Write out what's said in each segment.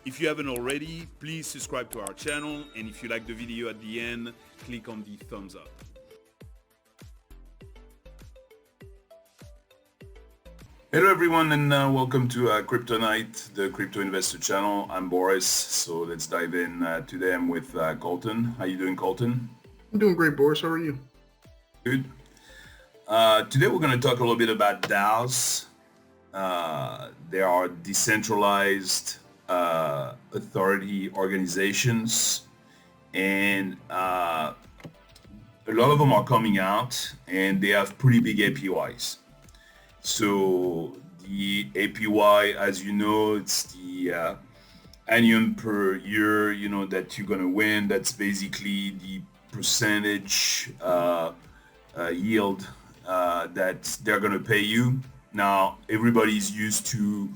If you haven't already, please subscribe to our channel, and if you like the video at the end, click on the thumbs up. Hello everyone, and welcome to Kryptonite, the crypto investor channel. I'm Boris, so let's dive in. Today I'm with Colton. How you doing, Colton? I'm doing great, Boris. How are you? Good. Today we're going to talk a little bit about DAOs. They are decentralized authority organizations, and a lot of them are coming out, and they have pretty big APYs. So the APY, as you know, it's the annuum per year, that you're gonna win. That's basically the percentage yield that they're gonna pay you. Now everybody's used to,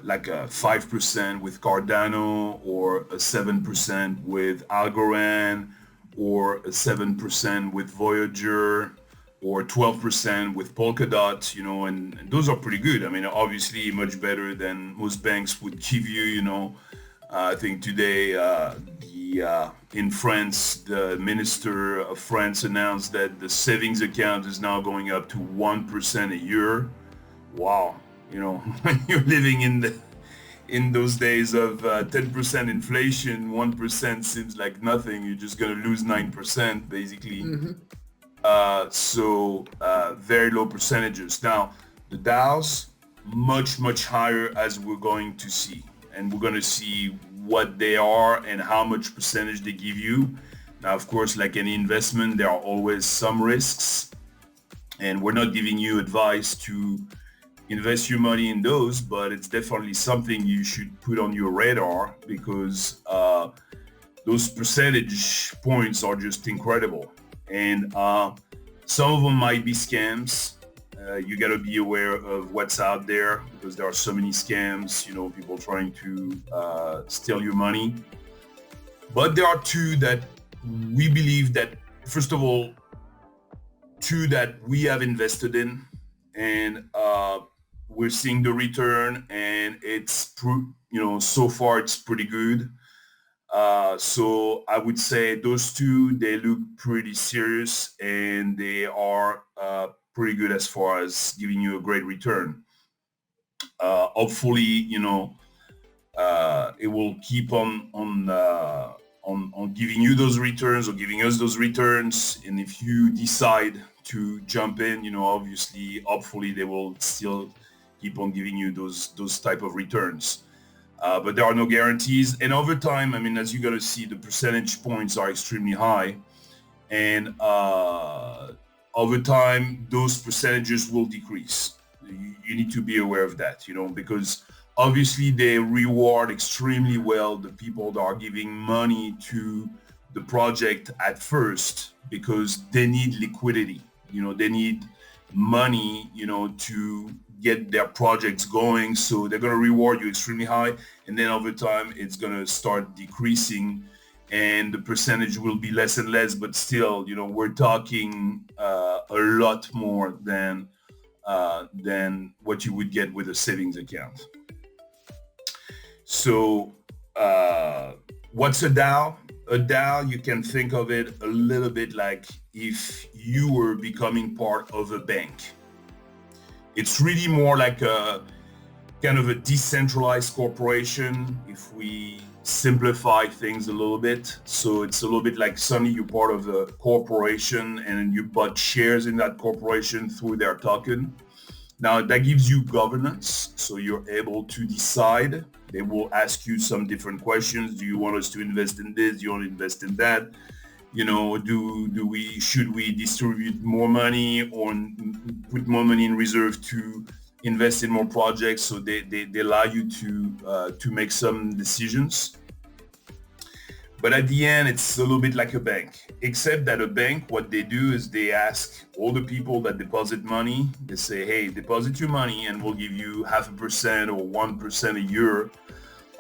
like a 5% with Cardano, or a 7% with Algorand, or a 7% with Voyager, or 12% with Polkadot, and those are pretty good. I mean, obviously much better than most banks would give you. I think today in France, the minister of France announced that the savings account is now going up to 1% a year. Wow, when you're living in those days of 10% inflation, 1% seems like nothing. You're just gonna lose 9% basically. So very low percentages. Now the DAOs much higher, as we're going to see, and we're going to see what they are and how much percentage they give you. Now, of course, like any investment, there are always some risks, and we're not giving you advice to invest your money in those, but it's definitely something you should put on your radar, because those percentage points are just incredible. And some of them might be scams. You got to be aware of what's out there, because there are so many scams, people trying to steal your money. But there are two that we believe that, first of all, two that we have invested in, and we're seeing the return, and it's, so far it's pretty good. So I would say those two, they look pretty serious, and they are pretty good as far as giving you a great return. Hopefully, it will keep on giving you those returns, or giving us those returns. And if you decide to jump in, obviously, hopefully they will still keep on giving you those type of returns. But there are no guarantees. And over time, I mean, as you're going to see, the percentage points are extremely high. And over time, those percentages will decrease. You need to be aware of that, because obviously they reward extremely well the people that are giving money to the project at first, because they need liquidity. They need money, to get their projects going. So they're going to reward you extremely high, and then over time it's going to start decreasing, and the percentage will be less and less. But still, we're talking a lot more than what you would get with a savings account. So what's a DAO? A DAO, you can think of it a little bit like if you were becoming part of a bank. It's really more like a kind of a decentralized corporation, if we simplify things a little bit. So it's a little bit like suddenly you're part of a corporation, and you bought shares in that corporation through their token. Now that gives you governance, so you're able to decide. They will ask you some different questions. Do you want us to invest in this? Do you want to invest in that? Should we distribute more money, or put more money in reserve to invest in more projects? So they allow you to make some decisions. But at the end, it's a little bit like a bank, except that a bank, what they do is they ask all the people that deposit money, they say, hey, deposit your money and we'll give you 0.5% or 1% a year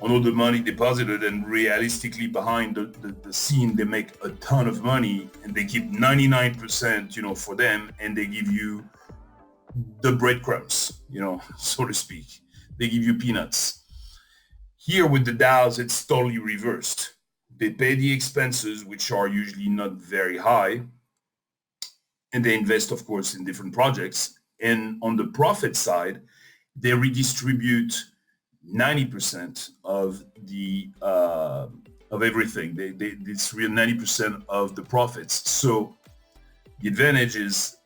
on all the money deposited. And realistically, behind the scene, they make a ton of money, and they keep 99%, for them, and they give you the breadcrumbs, so to speak. They give you peanuts. Here with the DAOs, it's totally reversed. They pay the expenses, which are usually not very high, and they invest, of course, in different projects. And on the profit side, they redistribute 90% of the of everything. They distribute 90% of the profits. So the advantage is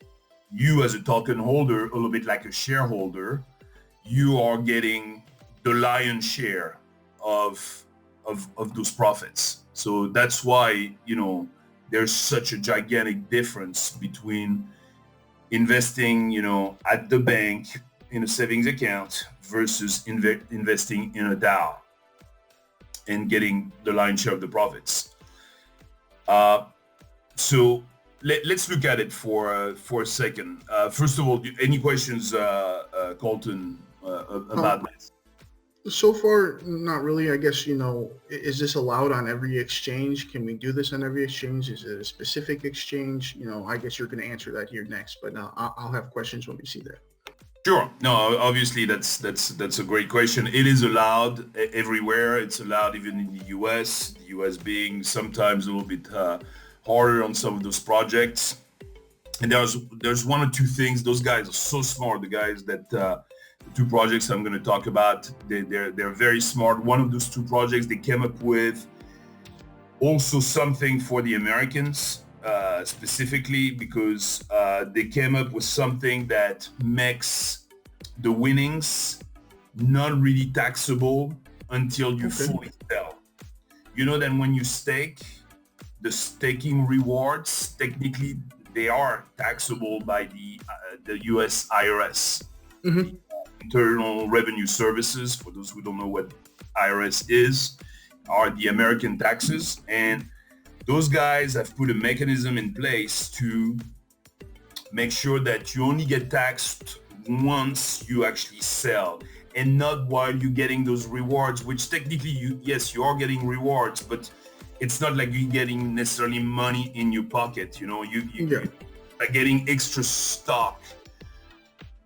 you as a token holder, a little bit like a shareholder, you are getting the lion's share of of those profits. So that's why, there's such a gigantic difference between investing, at the bank in a savings account versus investing in a DAO and getting the lion's share of the profits. So let's look at it for a second. First of all, any questions, Colton, about Um, this? so far, not really. I guess, is this allowed on every exchange? Can we do this on every exchange? Is it a specific exchange? I guess you're going to answer that here next, but I'll have questions when we see that. Sure. No, obviously that's a great question. It is allowed everywhere. It's allowed even in the US. The US being sometimes a little bit harder on some of those projects. And there's one or two things. Those guys are so smart. The guys that the two projects I'm going to talk about, they're very smart. One of those two projects, they came up with also something for the Americans, specifically because they came up with something that makes the winnings not really taxable until you Okay. fully sell. You know that when you stake, the staking rewards, technically they are taxable by the US IRS, the Hmm. Internal Revenue Services. For those who don't know what IRS is, are the American taxes. And those guys have put a mechanism in place to make sure that you only get taxed once you actually sell and not while you're getting those rewards, which technically yes, you are getting rewards, but it's not like you're getting necessarily money in your pocket. Yeah. You are getting extra stock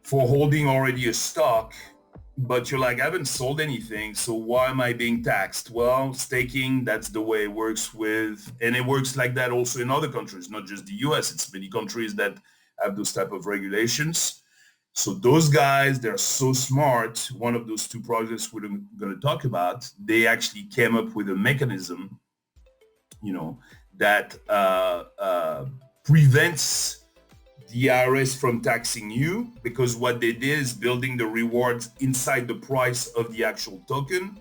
for holding already a stock, but you're like, I haven't sold anything, so why am I being taxed? Well, staking, that's the way it works and it works like that also in other countries, not just the US. It's many countries that have those type of regulations. So those guys, they're so smart. One of those two projects we're going to talk about, they actually came up with a mechanism, that prevents the IRS from taxing you, because what they did is building the rewards inside the price of the actual token.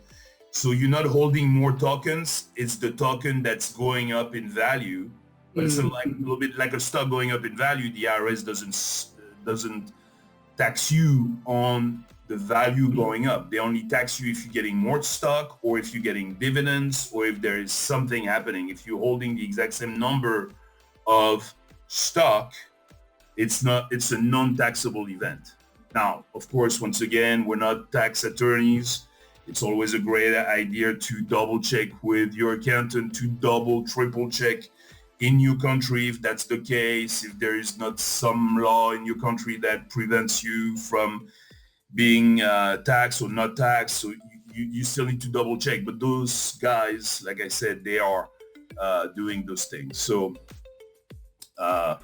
So you're not holding more tokens. It's the token that's going up in value, but it's Mm. like a little bit like a stock going up in value. The IRS doesn't tax you on the value going up. They only tax you if you're getting more stock or if you're getting dividends or if there is something happening. If you're holding the exact same number of stock, it's a non-taxable event. Now, of course, once again, we're not tax attorneys. It's always a great idea to double check with your accountant, to double, triple check in your country if that's the case, if there is not some law in your country that prevents you from being taxed or not taxed. So you still need to double check. But those guys, like I said, they are doing those things. So uh,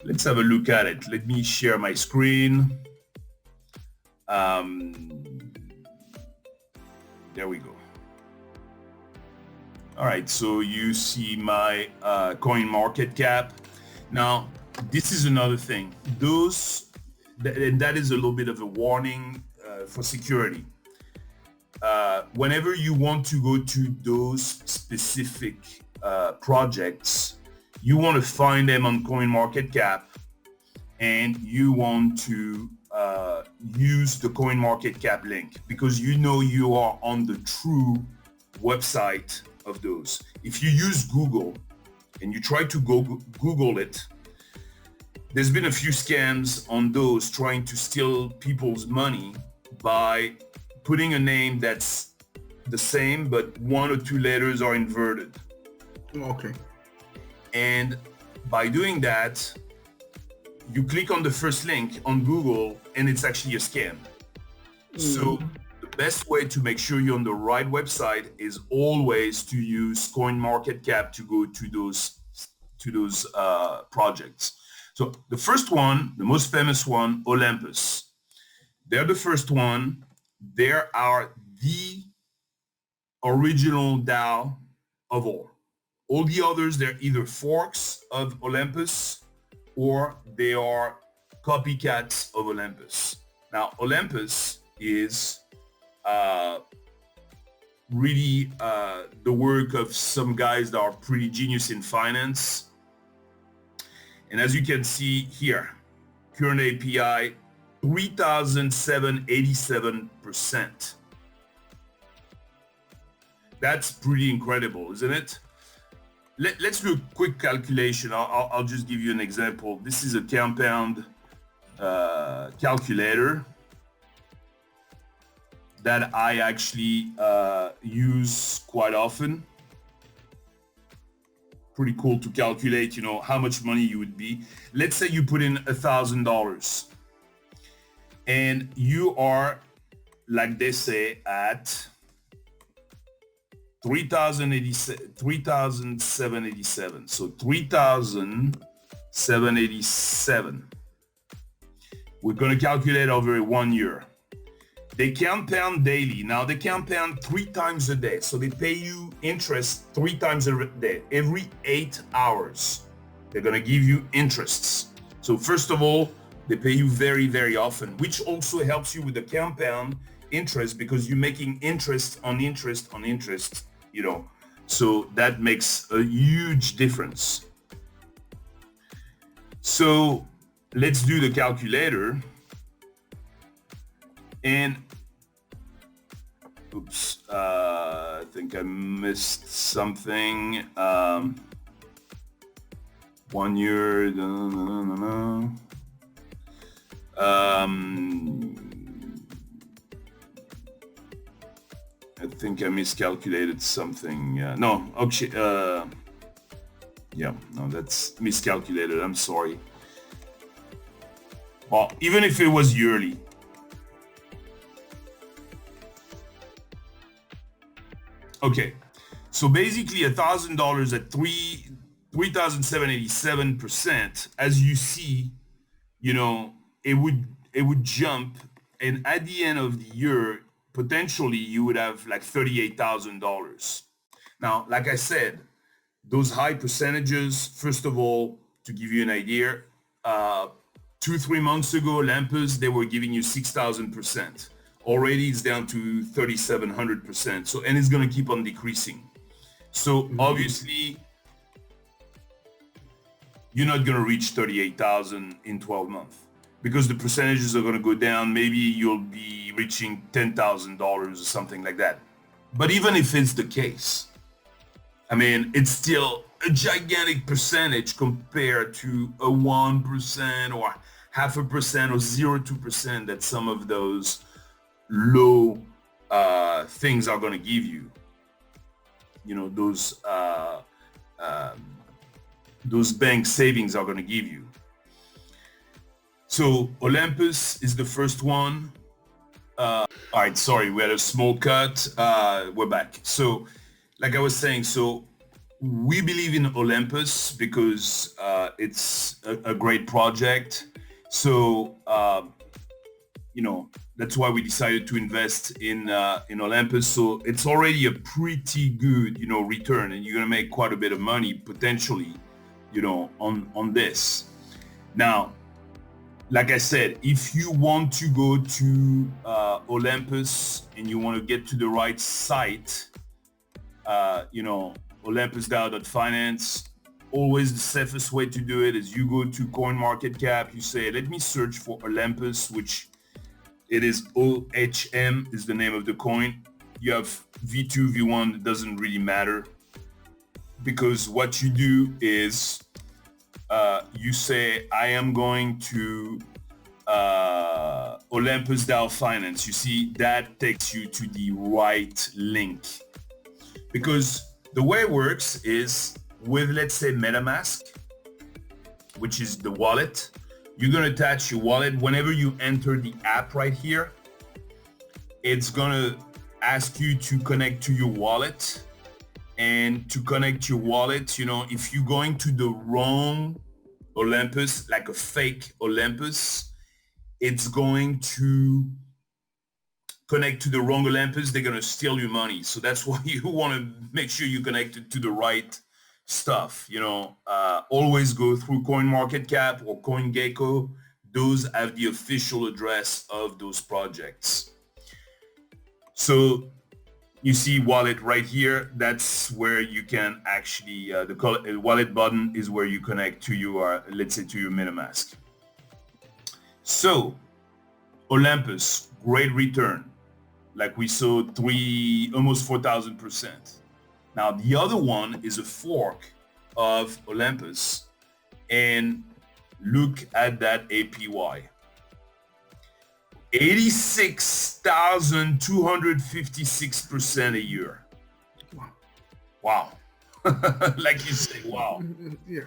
let's have a look at it. Let me share my screen. There we go. All right, so you see my coin market cap. Now, this is another thing. And that is a little bit of a warning for security. Whenever you want to go to those specific projects, you want to find them on CoinMarketCap, and you want to use the CoinMarketCap link because you are on the true website of those. If you use Google and you try to Google it, there's been a few scams on those trying to steal people's money by putting a name that's the same, but one or two letters are inverted. Okay. And by doing that, you click on the first link on Google and it's actually a scam. So Mm. the best way to make sure you're on the right website is always to use CoinMarketCap to go to those projects. So the first one, the most famous one, Olympus. They're the first one. They are the original DAO of all. All the others, they're either forks of Olympus or they are copycats of Olympus. Now, Olympus is really the work of some guys that are pretty genius in finance. And as you can see here, current API, 3,787%. That's pretty incredible, isn't it? Let's do a quick calculation. I'll just give you an example. This is a compound calculator that I actually use quite often. Pretty cool to calculate, how much money you would be. Let's say you put in $1,000 and you are, like they say, at 3,787. So 3,787. We're going to calculate over 1 year. They compound daily. Now they compound 3 times a day. So they pay you interest 3 times a day. Every 8 hours, they're going to give you interests. So first of all, they pay you very, very often, which also helps you with the compound interest because you're making interest on interest on interest, So that makes a huge difference. So let's do the calculator. And oops, I think I missed something. 1 year. I think I miscalculated something. No, okay. No, that's miscalculated. I'm sorry. Well, even if it was yearly. Okay, so basically $1,000 at 3,787%. As you see, it would jump, and at the end of the year, potentially you would have like $38,000. Now, like I said, those high percentages. First of all, to give you an idea, 2-3 months ago, Olympus, they were giving you 6,000%. Already it's down to 3,700%. So, and it's going to keep on decreasing. So obviously you're not going to reach 38,000 in 12 months because the percentages are going to go down. Maybe you'll be reaching $10,000 or something like that. But even if it's the case, I mean, it's still a gigantic percentage compared to a 1% or 0.5% or 0.2% that some of those low things are going to give you. Those bank savings are going to give you. So Olympus is the first one. All right, sorry, we had a small cut. We're back. So like I was saying, so we believe in Olympus because it's a great project. So that's why we decided to invest in Olympus. So it's already a pretty good return, and you're gonna make quite a bit of money potentially on this. Now, like I said, if you want to go to Olympus and you want to get to the right site, olympusdao.finance, always the safest way to do it is you go to CoinMarketCap, you say, let me search for Olympus, which it is OHM is the name of the coin. You have V2, V1, it doesn't really matter, because what you do is you say, I am going to Olympus DAO Finance. You see, that takes you to the right link. Because the way it works is with, let's say, MetaMask, which is the wallet, you're going to attach your wallet whenever you enter the app right here. it's gonna ask you to connect to your wallet. And to connect your wallet, if you're going to the wrong Olympus, like a fake Olympus, it's going to connect to the wrong Olympus. They're going to steal your money. So that's why you want to make sure you connect to the right stuff. Always go through CoinMarketCap or CoinGecko. Those have the official address of those projects. So you see wallet right here. That's where you can actually, the wallet button is where you connect to your, let's say, to your MetaMask. So Olympus, great return. Like we saw almost 4,000%. Now the other one is a fork of Olympus, and look at that APY. 86,256% a year. Wow. Like you say, wow. Yeah.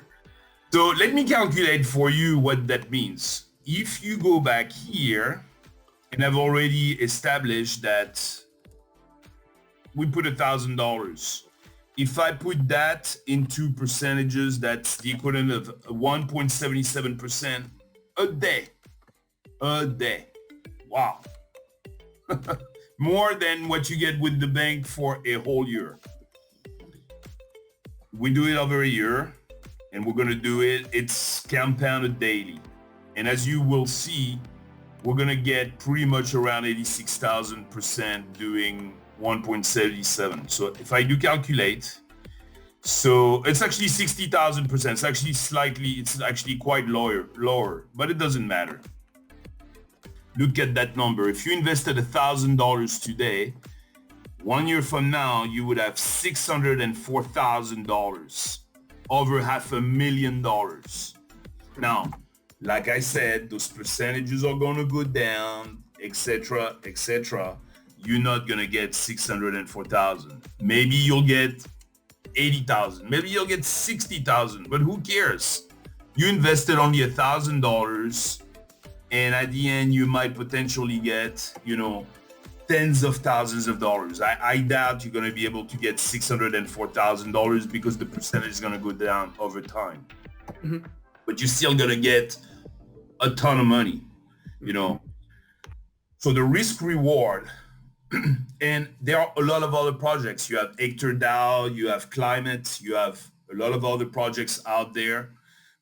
So let me calculate for you what that means. If you go back here, and I've already established that we put $1,000. If I put that into percentages, that's the equivalent of 1.77% a day. A day. Wow. More than what you get with the bank for a whole year. We do it over a year, and we're going to do it. It's compounded daily. And as you will see, we're going to get pretty much around 86,000% doing 1.77. So if I do calculate, so it's actually 60,000%. It's actually quite lower, but it doesn't matter. Look at that number. If you invested $1,000 today, 1 year from now, you would have $604,000, over $500,000. Now, like I said, those percentages are going to go down, etc., etc. You're not going to get 604,000. Maybe you'll get 80,000. Maybe you'll get 60,000, but who cares? You invested only $1,000, and at the end, you might potentially get, tens of thousands of dollars. I doubt you're going to be able to get $604,000 because the percentage is going to go down over time. Mm-hmm. But you're still going to get a ton of money, So the risk reward, and there are a lot of other projects. You have Hector DAO, you have Climate, you have a lot of other projects out there.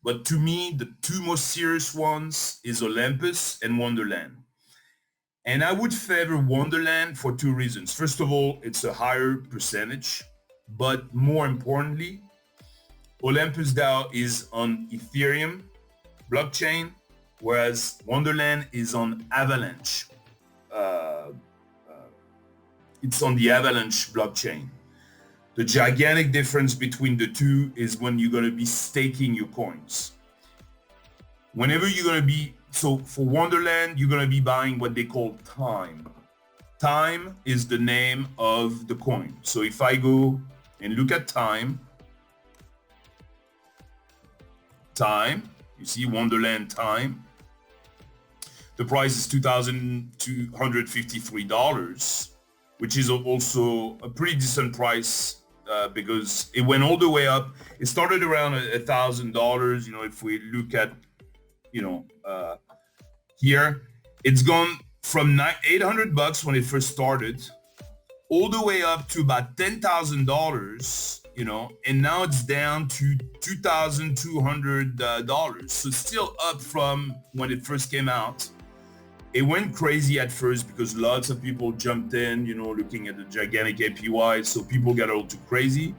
But to me, the two most serious ones is Olympus and Wonderland. And I would favor Wonderland for two reasons. First of all, it's a higher percentage, but more importantly, Olympus DAO is on Ethereum blockchain, whereas Wonderland is on Avalanche. It's on the Avalanche blockchain. The gigantic difference between the two is when you're going to be staking your coins. Whenever you're going to be, so for Wonderland, you're going to be buying what they call time. Time is the name of the coin. So if I go and look at time, you see Wonderland time. The price is $2,253, which is also a pretty decent price because it went all the way up. It started around $1,000. If we look at, here, it's gone from $800 when it first started, all the way up to about $10,000. And now it's down to $2,200. So still up from when it first came out. It went crazy at first because lots of people jumped in, looking at the gigantic APY. So people got all too crazy.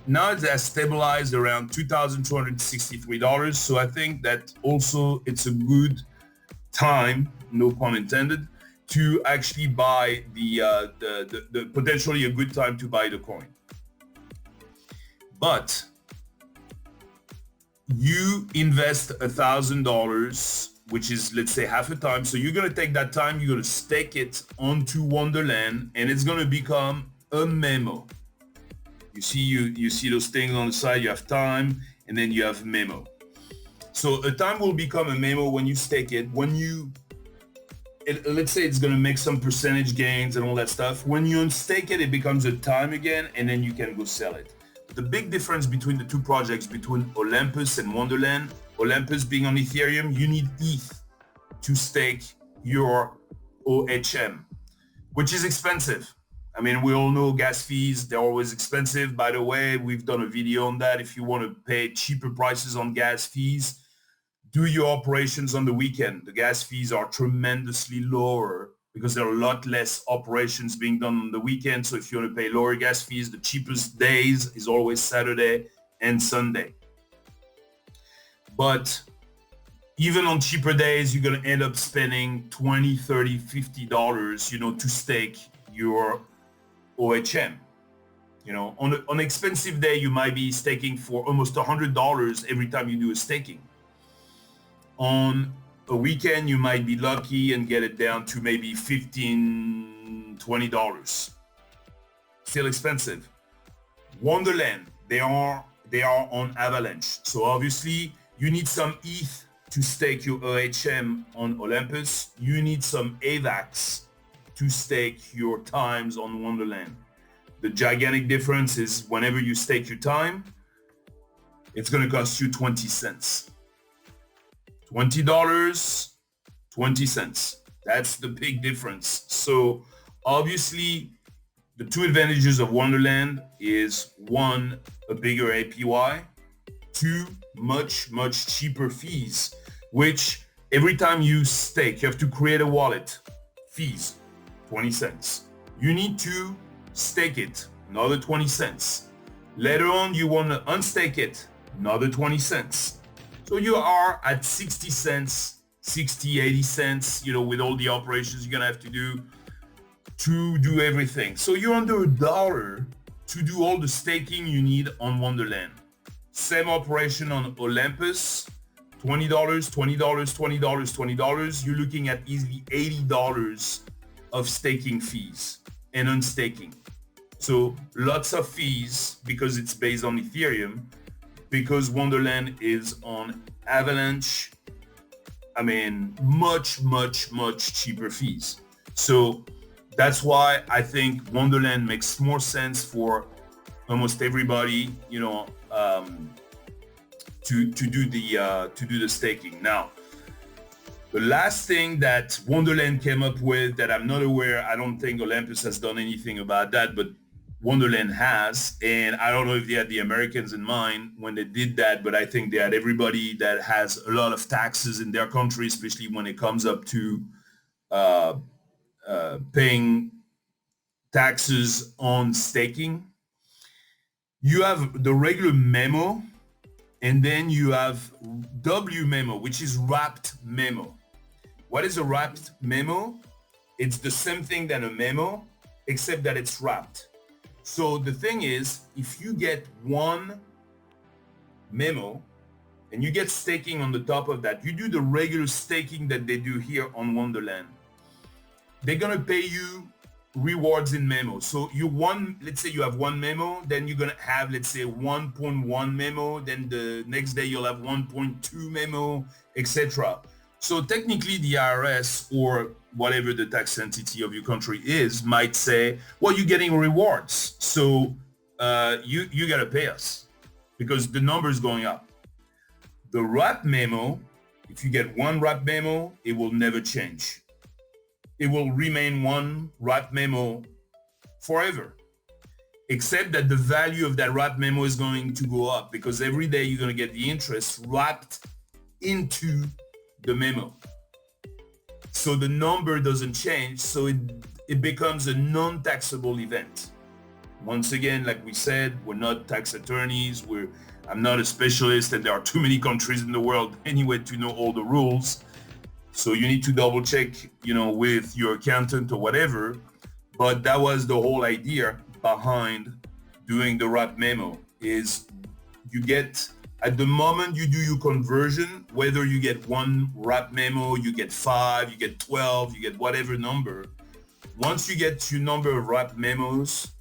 Now it has stabilized around $2,263. So I think that also it's a good time, no pun intended, to actually buy the potentially a good time to buy the coin. But you invest $1,000, which is, let's say, half a time. So you're going to take that time, you're going to stake it onto Wonderland, and it's going to become a memo. You see those things on the side, you have time, and then you have memo. So a time will become a memo when you stake it. When you let's say it's going to make some percentage gains and all that stuff. When you unstake it, it becomes a time again, and then you can go sell it. The big difference between the two projects, between Olympus and Wonderland, Olympus being on Ethereum, you need ETH to stake your OHM, which is expensive. I mean, we all know gas fees, they're always expensive. By the way, we've done a video on that. If you want to pay cheaper prices on gas fees, do your operations on the weekend. The gas fees are tremendously lower because there are a lot less operations being done on the weekend. So if you want to pay lower gas fees, the cheapest days is always Saturday and Sunday. But even on cheaper days, you're going to end up spending $20, $30, $50, to stake your OHM. On an expensive day, you might be staking for almost $100 every time you do a staking. On a weekend, you might be lucky and get it down to maybe $15, $20. Still expensive. Wonderland, they are on Avalanche. So obviously, you need some ETH to stake your OHM on Olympus. You need some AVAX to stake your times on Wonderland. The gigantic difference is whenever you stake your time, it's going to cost you 20 cents. $20, 20 cents. That's the big difference. So obviously, the two advantages of Wonderland is one, a bigger APY, two, much, much cheaper fees, which every time you stake, you have to create a wallet. Fees, 20 cents. You need to stake it, another 20 cents. Later on, you want to unstake it, another 20 cents. So you are at 60 cents, 60, 80 cents, with all the operations you're going to have to do everything. So you're under $1 to do all the staking you need on Wonderland. Same operation on Olympus, $20, $20, $20, $20. You're looking at easily $80 of staking fees and unstaking. So lots of fees because it's based on Ethereum. Because Wonderland is on Avalanche, much, much, much cheaper fees. So that's why I think Wonderland makes more sense for almost everybody, to do the staking. Now, the last thing that Wonderland came up with that I'm not aware, I don't think Olympus has done anything about that, but Wonderland has, and I don't know if they had the Americans in mind when they did that, but I think they had everybody that has a lot of taxes in their country, especially when it comes up to paying taxes on staking. You have the regular memo, and then you have W memo, which is wrapped memo. What is a wrapped memo? It's the same thing than a memo, except that it's wrapped. So the thing is, if you get one memo and you get staking on the top of that, you do the regular staking that they do here on Wonderland, they're going to pay you rewards in memo. So let's say you have one memo, then you're going to have, let's say 1.1 memo, then the next day you'll have 1.2 memo, etc. So technically the IRS or whatever the tax entity of your country is might say, well, you're getting rewards. So you got to pay us because the number is going up. The wrap memo, if you get one wrap memo, it will never change. It will remain one wrap memo forever, except that the value of that wrap memo is going to go up because every day you're going to get the interest wrapped into the memo. So the number doesn't change, so it becomes a non-taxable event. Once again, like we said, we're not tax attorneys. I'm not a specialist, and there are too many countries in the world anyway to know all the rules. So you need to double check, with your accountant or whatever. But that was the whole idea behind doing the wrap memo is you get, at the moment you do your conversion, whether you get one wrap memo, you get 5, you get 12, you get whatever number. Once you get your number of wrap memos,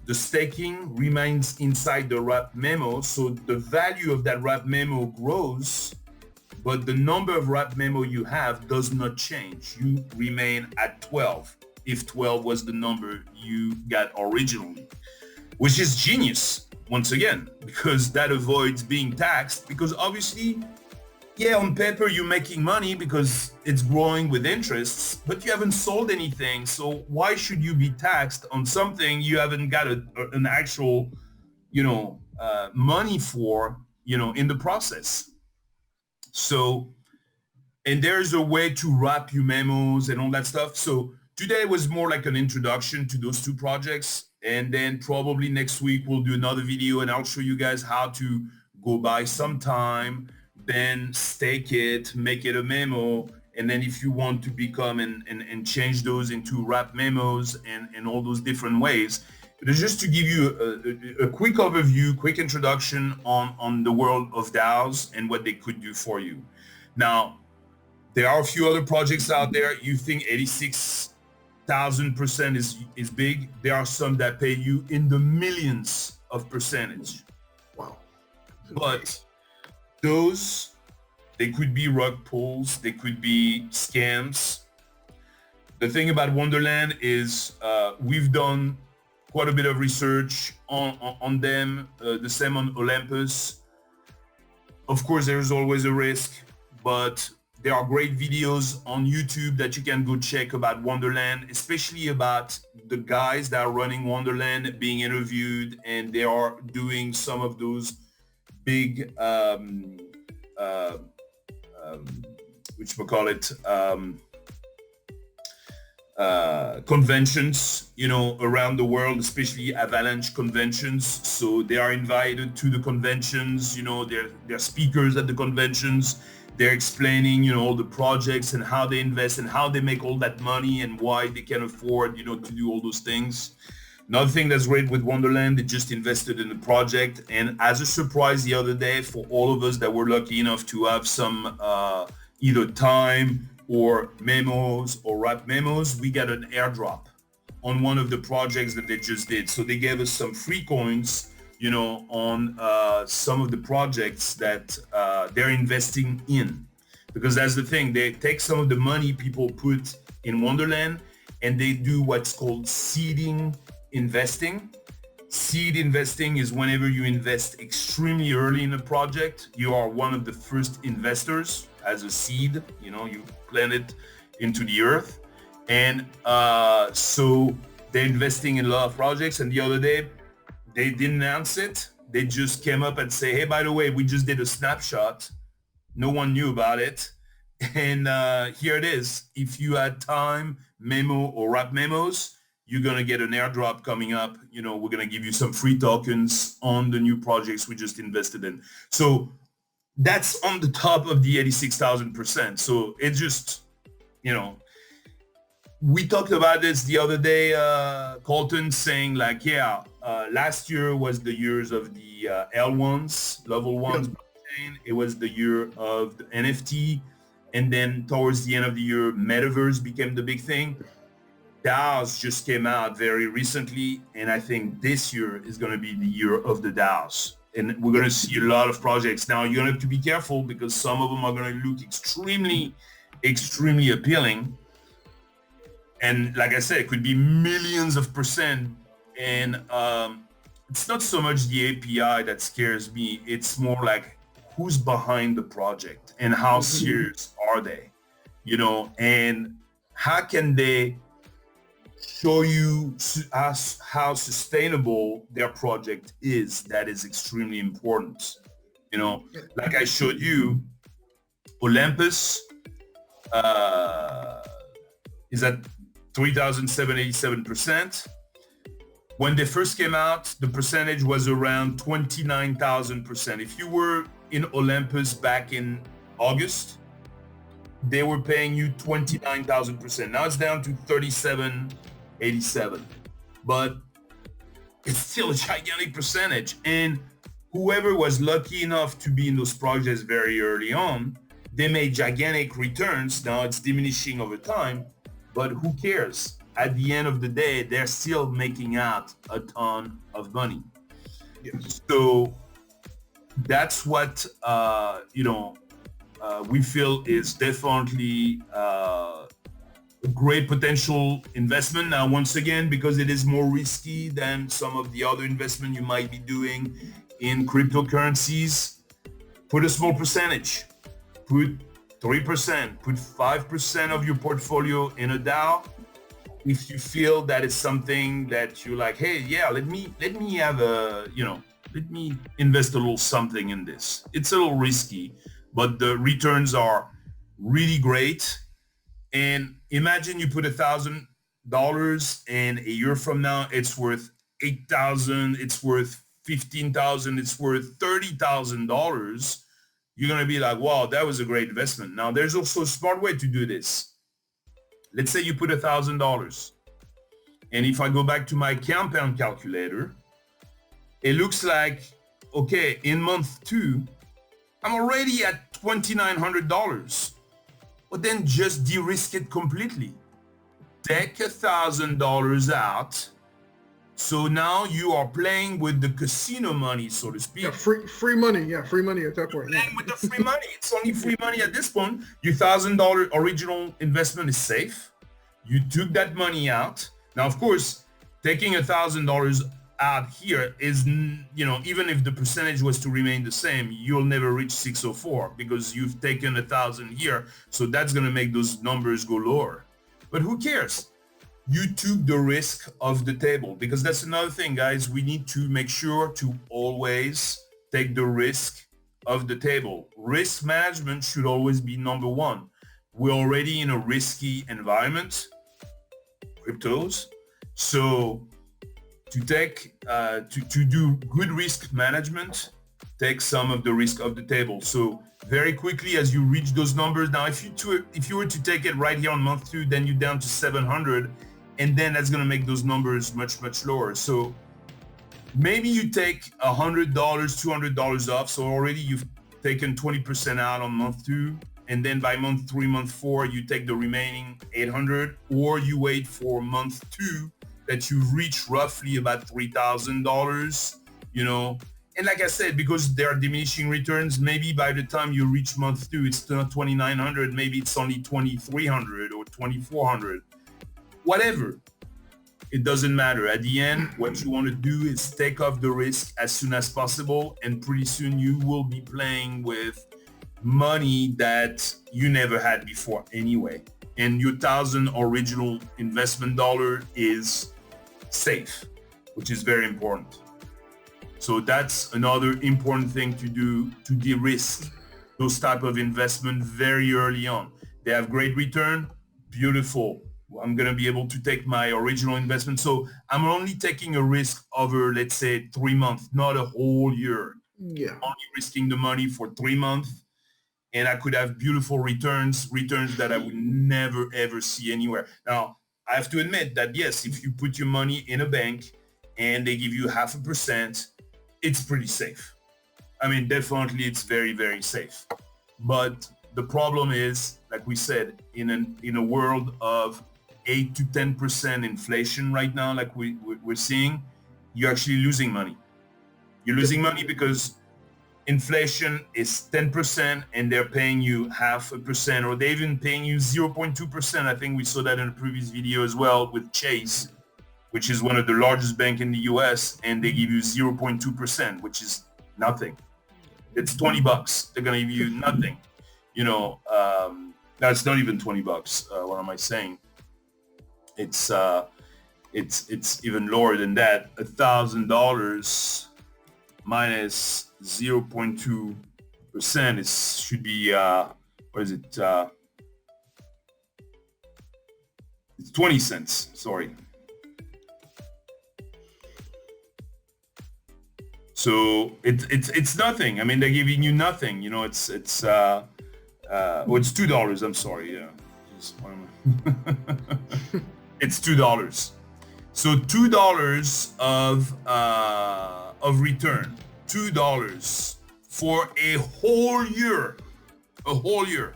the staking remains inside the wrap memo. So the value of that wrap memo grows but the number of wrap memo you have does not change. You remain at 12 if 12 was the number you got originally, which is genius once again, because that avoids being taxed, because obviously, yeah, on paper you're making money because it's growing with interests, but you haven't sold anything. So why should you be taxed on something you haven't got an actual, money for, in the process? So, and there's a way to wrap your memos and all that stuff. So today was more like an introduction to those two projects. And then probably next week we'll do another video and I'll show you guys how to go buy some time, then stake it, make it a memo. And then if you want to become and change those into wrap memos and all those different ways, but it's just to give you a quick overview, quick introduction on the world of DAOs and what they could do for you. Now, there are a few other projects out there. You think 86,000% is big. There are some that pay you in the millions of percentage. Wow. But those, they could be rug pulls. They could be scams. The thing about Wonderland is we've done quite a bit of research on them. The same on Olympus. Of course, there's always a risk, but there are great videos on YouTube that you can go check about Wonderland, especially about the guys that are running Wonderland being interviewed, and they are doing some of those big, conventions, around the world, especially avalanche conventions. So they are invited to the conventions, they're speakers at the conventions. They're explaining, all the projects and how they invest and how they make all that money and why they can afford, to do all those things. Another thing that's great with Wonderland, they just invested in the project. And as a surprise the other day for all of us that were lucky enough to have some either time or memos or wrap memos, we got an airdrop on one of the projects that they just did. So they gave us some free coins, on some of the projects that they're investing in. Because that's the thing, they take some of the money people put in Wonderland and they do what's called seeding investing. Seed investing is whenever you invest extremely early in a project, you are one of the first investors as a seed, you plant it into the earth. And so they're investing in a lot of projects. And the other day, they didn't announce it. They just came up and say, hey, by the way, we just did a snapshot. No one knew about it. And here it is. If you had time, memo or wrap memos, you're going to get an airdrop coming up. We're going to give you some free tokens on the new projects we just invested in. So that's on the top of the 86,000%. So it just, we talked about this the other day, Colton saying like, last year was the years of the L1s, level ones. It was the year of the NFT. And then towards the end of the year, metaverse became the big thing. DAOs just came out very recently. And I think this year is going to be the year of the DAOs. And we're going to see a lot of projects. Now, you're going to have to be careful because some of them are going to look extremely, extremely appealing. And like I said, it could be millions of percent. And it's not so much the API that scares me. It's more like who's behind the project and how serious are they, and how can they show you how sustainable their project is. That is extremely important. Like I showed you, Olympus is at 3,787%. When they first came out, the percentage was around 29,000%. If you were in Olympus back in August, they were paying you 29,000%. Now it's down to 3,787. But it's still a gigantic percentage. And whoever was lucky enough to be in those projects very early on, they made gigantic returns. Now it's diminishing over time, but who cares? At the end of the day, they're still making out a ton of money. Yes. So that's what, we feel is definitely a great potential investment. Now, once again, because it is more risky than some of the other investment you might be doing in cryptocurrencies, put a small percentage. Put 3%, put 5% of your portfolio in a DAO. If you feel that it's something that you're like, hey, yeah, let me have let me invest a little something in this. It's a little risky, but the returns are really great. And imagine you put $1,000 and a year from now, it's worth 8,000, it's worth 15,000, it's worth $30,000. You're going to be like, wow, that was a great investment. Now, there's also a smart way to do this. Let's say you put $1,000. And if I go back to my compound calculator, it looks like, okay, in month 2, I'm already at $2,900. But then just de-risk it completely. Take $1,000 out. So now you are playing with the casino money, so to speak. Yeah, free money. Yeah, free money at that point. Playing with the free money. It's only free money at this point. Your $1,000 original investment is safe. You took that money out. Now, of course, taking $1,000 out here is, even if the percentage was to remain the same, you'll never reach 604 because you've taken 1,000 here. So that's going to make those numbers go lower. But who cares? You took the risk of the table, because that's another thing, guys. We need to make sure to always take the risk of the table. Risk management should always be number one. We're already in a risky environment, cryptos. So to take to do good risk management, take some of the risk of the table. So very quickly, as you reach those numbers, now if you were to take it right here on month 2, then you're down to 700, and then that's going to make those numbers much lower. So maybe you take $100, $200 off. So already you've taken 20% out on month 2, and then by month 3, month 4, you take the remaining 800, or you wait for month 2 that you've reached roughly about $3,000, And like I said, because there are diminishing returns, maybe by the time you reach month 2, it's not 2,900, maybe it's only 2,300 or 2,400, whatever. It doesn't matter. At the end, what you want to do is take off the risk as soon as possible, and pretty soon you will be playing with money that you never had before anyway. And your 1,000 original investment dollar is safe, which is very important. So that's another important thing to do to de-risk those type of investment very early on. They have great return, beautiful. I'm going to be able to take my original investment. So I'm only taking a risk over, let's say, 3 months, not a whole year. Yeah. Only risking the money for 3 months. And I could have beautiful returns that I would never, ever see anywhere. Now, I have to admit that, yes, if you put your money in a bank and they give you 0.5%, it's pretty safe. I mean, definitely it's very, very safe. But the problem is, like we said, in a world of 8 to 10% inflation right now, like we're seeing, you're actually losing money. You're losing money because inflation is 10% and they're paying you 0.5%, or they're even paying you 0.2%. I think we saw that in a previous video as well with Chase, which is one of the largest banks in the US, and they give you 0.2%, which is nothing. It's $20. They're going to give you nothing. That's not even $20. What am I saying? It's even lower than that. $1,000 minus 0.2% should be what is it? It's 20 cents. Sorry. So it's nothing. I mean, they're giving you nothing. It's $2. I'm sorry. Yeah. It's $2. So $2 of return. $2 for a whole year. A whole year.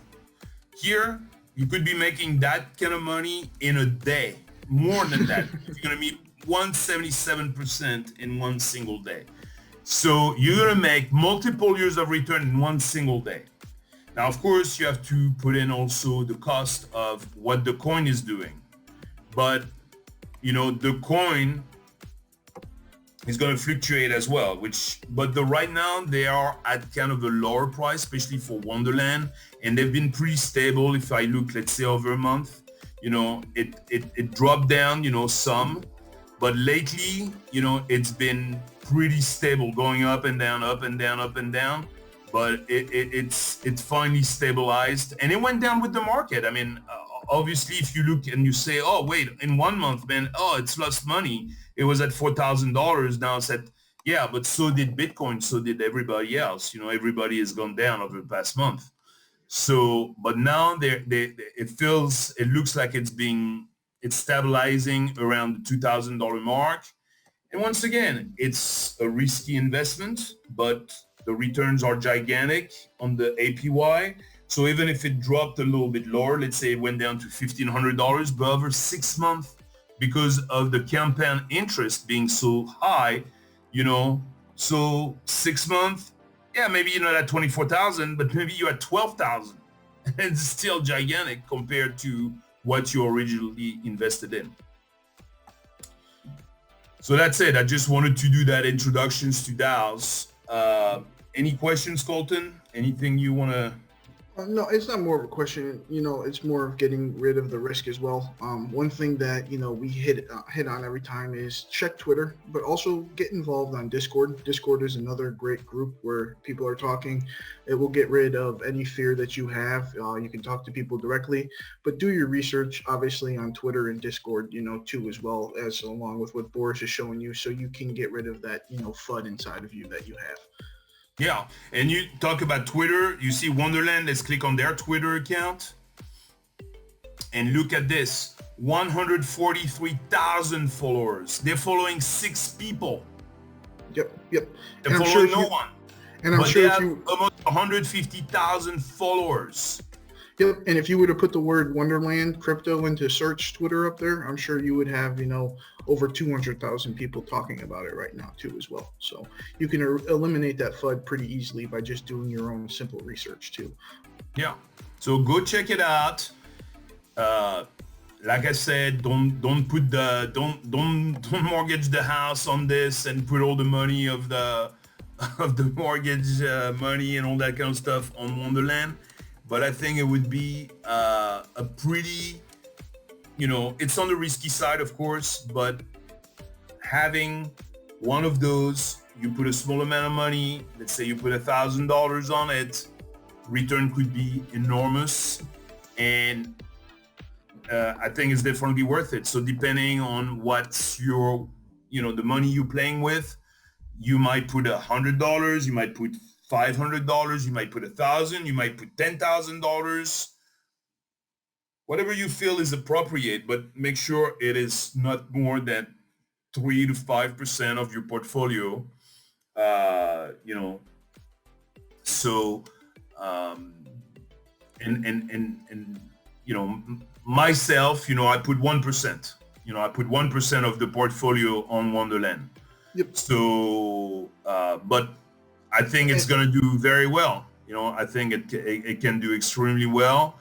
Here, you could be making that kind of money in a day. More than that. You're going to meet 177% in one single day. So you're going to make multiple years of return in one single day. Now, of course, you have to put in also the cost of what the coin is doing. But, the coin is going to fluctuate as well, but right now they are at kind of a lower price, especially for Wonderland, and they've been pretty stable. If I look, let's say over a month, it dropped down, some, but lately, it's been pretty stable, going up and down, up and down, up and down. But it's finally stabilized, and it went down with the market. I mean, obviously, if you look and you say, "Oh, wait, in 1 month, man, it's lost money. It was at $4,000. Now it's at." Yeah, but so did Bitcoin. So did everybody else. Everybody has gone down over the past month. So, but now it looks like it's stabilizing around the $2,000 mark. And once again, it's a risky investment, but the returns are gigantic on the APY. So even if it dropped a little bit lower, let's say it went down to $1,500, but over 6 months, because of the compound interest being so high, so 6 months, yeah, maybe you're not at 24,000, but maybe you're at 12,000. It's still gigantic compared to what you originally invested in. So that's it. I just wanted to do that introductions to DAOs. Any questions, Colton? Anything you want to? No, it's not more of a question. It's more of getting rid of the risk as well. One thing that we hit on every time is check Twitter, but also get involved on Discord. Discord is another great group where people are talking. It will get rid of any fear that you have. You can talk to people directly, but do your research, obviously, on Twitter and Discord, too, as well as along with what Boris is showing you, so you can get rid of that, FUD inside of you that you have. Yeah, and you talk about Twitter. You see Wonderland. Let's click on their Twitter account and look at this: 143,000 followers. They're following 6 people. Yep. They're following no one. And I'm sure if you almost 150,000 followers. Yep, and if you were to put the word Wonderland crypto into search Twitter up there, I'm sure you would have, over 200,000 people talking about it right now too as well. So you can eliminate that FUD pretty easily by just doing your own simple research too. Yeah, so go check it out. Like I said, don't mortgage the house on this and put all the money of the mortgage money and all that kind of stuff on Wonderland. But I think it would be a pretty, it's on the risky side, of course, but having one of those, you put a small amount of money, let's say you put $1,000 on it, return could be enormous. And I think it's definitely worth it. So depending on what's your, the money you're playing with, you might put $100, you might put $500, you might put $1,000, you might put $10,000, whatever you feel is appropriate, but make sure it is not more than 3 to 5% of your portfolio. So, myself, I put 1%. I put 1% of the portfolio on Wonderland. Yep. So, but I think it's going to do very well. I think it can do extremely well.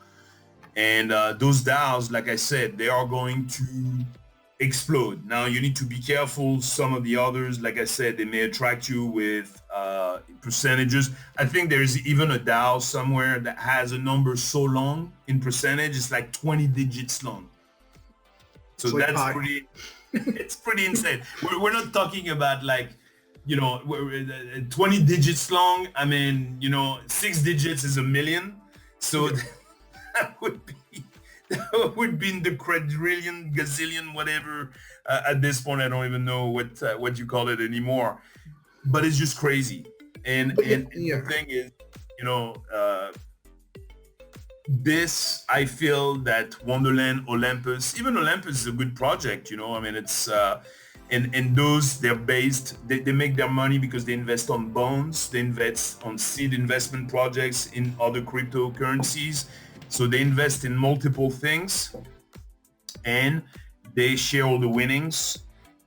And those DAOs, like I said, they are going to explode. Now, you need to be careful. Some of the others, like I said, they may attract you with percentages. I think there's even a DAO somewhere that has a number so long in percentage. It's like 20 digits long. So like that's pretty, it's pretty insane. We're not talking about like, 20 digits long. I mean, 6 digits is 1 million. So that would be in the quadrillion, gazillion, whatever. At this point, I don't even know what you call it anymore. But it's just crazy. And the thing is, this, I feel that Wonderland, Olympus, even Olympus is a good project. I mean, it's and those, they're based, they make their money because they invest on bonds, they invest on seed investment projects in other cryptocurrencies. So they invest in multiple things and they share all the winnings.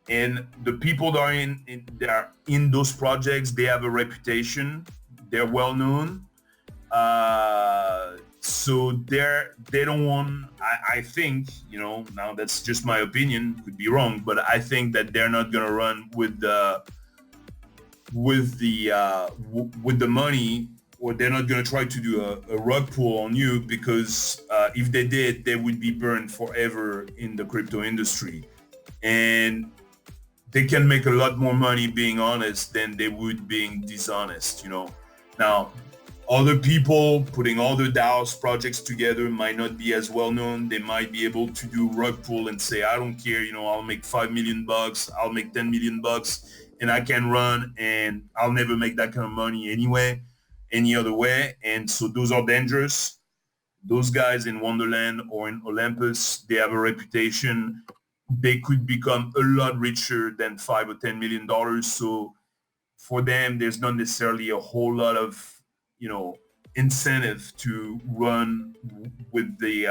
And the people that are in those projects, they have a reputation, they're well known. So they don't want. I think, now that's just my opinion, could be wrong, but I think that they're not gonna run with the money, or they're not gonna try to do a rug pull on you, because if they did, they would be burned forever in the crypto industry, and they can make a lot more money being honest than they would being dishonest. Now, other people putting other DAOs projects together might not be as well known. They might be able to do rug pull and say, I don't care, I'll make $5 million, I'll make $10 million, and I can run, and I'll never make that kind of money anyway, any other way. And so those are dangerous. Those guys in Wonderland or in Olympus, they have a reputation. They could become a lot richer than $5 or $10 million. So for them, there's not necessarily a whole lot of, incentive to run with the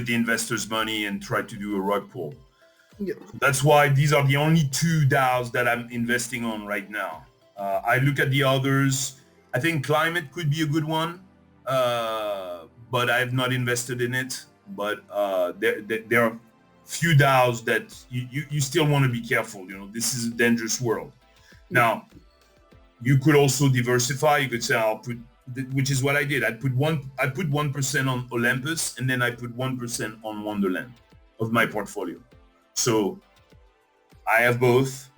investors' money and try to do a rug pull. Yeah. That's why these are the only two DAOs that I'm investing on right now. I look at the others. I think Climate could be a good one, but I have not invested in it. But there are few DAOs that you still want to be careful. This is a dangerous world. Now, you could also diversify. You could say, I'll put, which is what I did. I put 1% on Olympus, and then I put 1% on Wonderland of my portfolio. So I have both.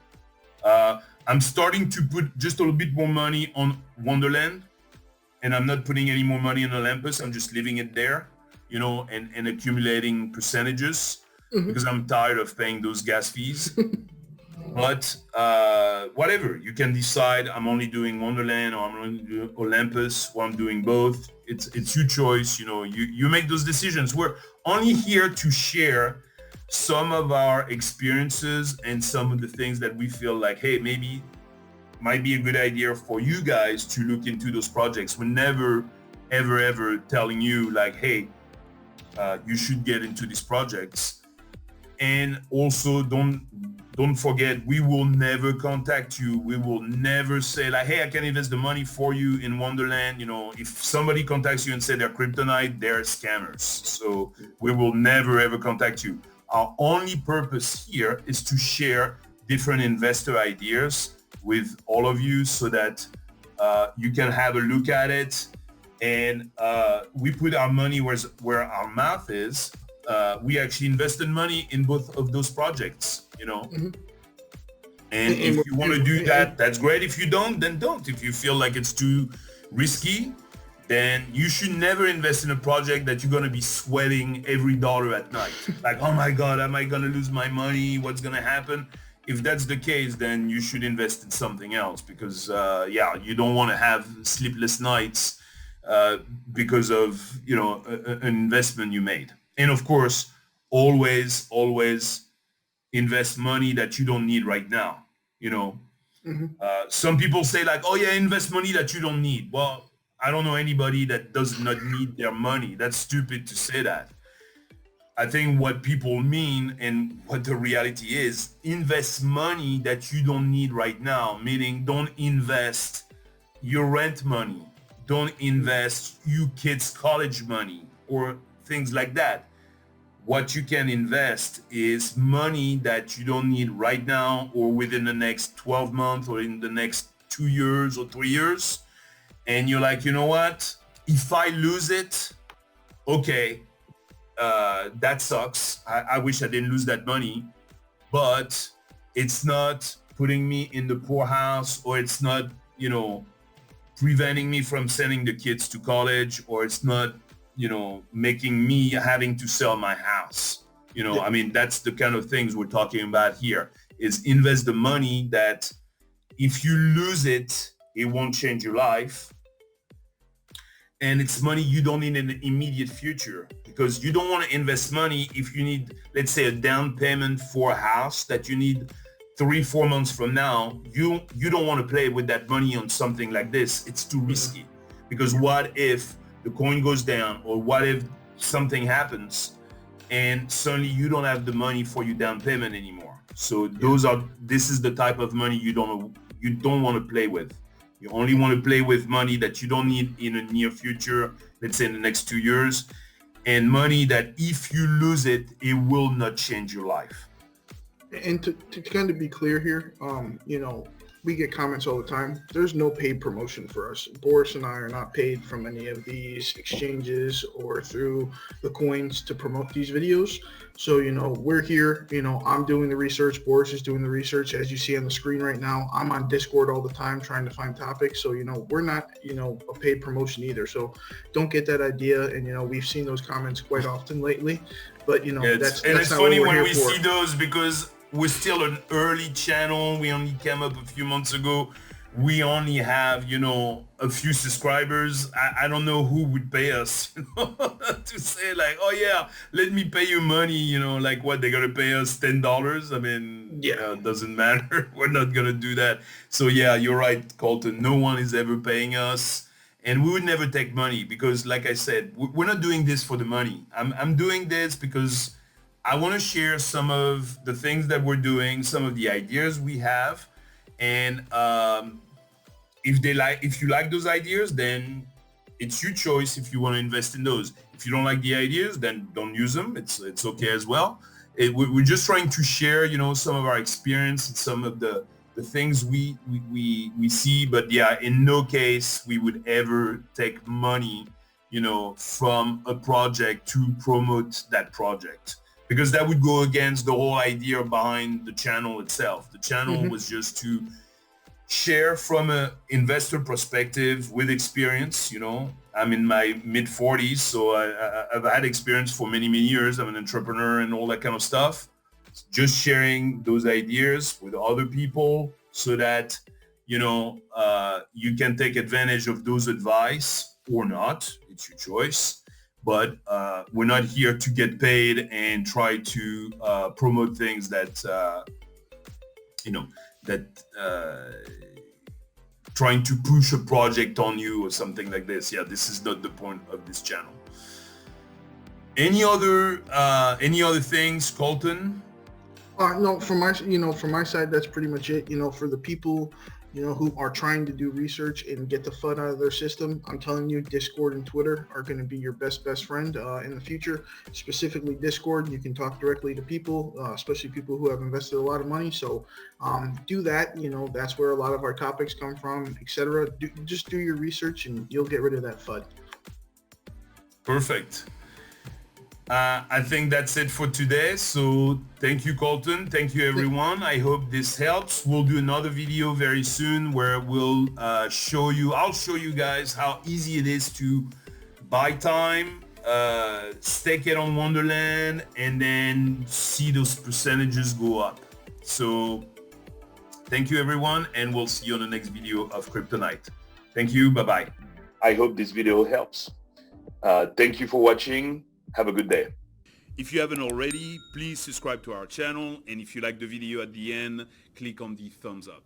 I'm starting to put just a little bit more money on Wonderland, and I'm not putting any more money on Olympus. I'm just leaving it there, and accumulating percentages, because I'm tired of paying those gas fees. But whatever, you can decide, I'm only doing Wonderland, or I'm only doing Olympus, or I'm doing both. It's your choice. You make those decisions. We're only here to share some of our experiences and some of the things that we feel like, hey, maybe might be a good idea for you guys to look into those projects. We're never, ever telling you like, hey, you should get into these projects. And also don't forget, we will never contact you. We will never say like, hey, I can invest the money for you in Wonderland. If somebody contacts you and say they're kryptonite, they're scammers. So we will never ever contact you. Our only purpose here is to share different investor ideas with all of you, so that you can have a look at it. And we put our money where our mouth is. We actually invested money in both of those projects, And if you want to do that, that's great. If you don't, then don't. If you feel like it's too risky, then you should never invest in a project that you're going to be sweating every dollar at night. Like, oh my God, am I going to lose my money? What's going to happen? If that's the case, then you should invest in something else, because, you don't want to have sleepless nights because of, an investment you made. And of course, always invest money that you don't need right now. Some people say like, oh yeah, invest money that you don't need. Well, I don't know anybody that does not need their money. That's stupid to say that. I think what people mean, and what the reality is, invest money that you don't need right now, meaning don't invest your rent money. Don't invest you kids' college money or things like that. What you can invest is money that you don't need right now, or within the next 12 months, or in the next 2 years or 3 years. And you're like, you know what? If I lose it, okay, that sucks. I wish I didn't lose that money, but it's not putting me in the poorhouse, or it's not, preventing me from sending the kids to college, or it's not, making me having to sell my house. I mean, that's the kind of things we're talking about here, is invest the money that if you lose it, it won't change your life. And it's money you don't need in the immediate future, because you don't want to invest money if you need, let's say, a down payment for a house that you need 3-4 months from now. You don't want to play with that money on something like this. It's too risky, because what if the coin goes down, or what if something happens and suddenly you don't have the money for your down payment anymore? So this is the type of money you don't want to play with. You only want to play with money that you don't need in the near future, let's say in the next 2 years, and money that if you lose it, it will not change your life. And to kind of be clear here, we get comments all the time. There's no paid promotion for us. Boris and I are not paid from any of these exchanges or through the coins to promote these videos. So, we're here, I'm doing the research. Boris is doing the research. As you see on the screen right now, I'm on Discord all the time trying to find topics. So, we're not, a paid promotion either. So don't get that idea. And, we've seen those comments quite often lately. But, that's it's not funny what we're when here we for. see those because we're still an early channel. We only came up a few months ago. We only have, a few subscribers. I don't know who would pay us to say like, oh yeah, let me pay you money, like what, they're going to pay us $10? I mean, Yeah. it doesn't matter. We're not going to do that. So yeah, you're right, Colton. No one is ever paying us. And we would never take money because, like I said, we're not doing this for the money. I'm doing this because I want to share some of the things that we're doing, some of the ideas we have, and if you like those ideas, then it's your choice if you want to invest in those. If you don't like the ideas, then don't use them. It's okay as well. We're just trying to share, some of our experience and some of the things we see. But yeah, in no case we would ever take money, from a project to promote that project, because that would go against the whole idea behind the channel itself. The channel was just to share from an investor perspective with experience. I'm in my mid 40s, so I've had experience for many years. I'm an entrepreneur and all that kind of stuff. Just sharing those ideas with other people so that, you can take advantage of those advice or not. It's your choice. But we're not here to get paid and try to promote things that, trying to push a project on you or something like this. Yeah, this is not the point of this channel. Any other things, Colton? No, from my side, that's pretty much it. For the people, who are trying to do research and get the FUD out of their system, I'm telling you, Discord and Twitter are going to be your best friend in the future. Specifically, Discord, you can talk directly to people, especially people who have invested a lot of money. So do that. That's where a lot of our topics come from, etc. Just do your research, and you'll get rid of that FUD. Perfect. I think that's it for today. So thank you, Colton. Thank you, everyone. I hope this helps. We'll do another video very soon where I'll show you guys how easy it is to buy time, stake it on Wonderland, and then see those percentages go up. So thank you, everyone, and we'll see you on the next video of Kryptonite. Thank you. Bye-bye. I hope this video helps. Thank you for watching. Have a good day. If you haven't already, please subscribe to our channel. And if you like the video at the end, click on the thumbs up.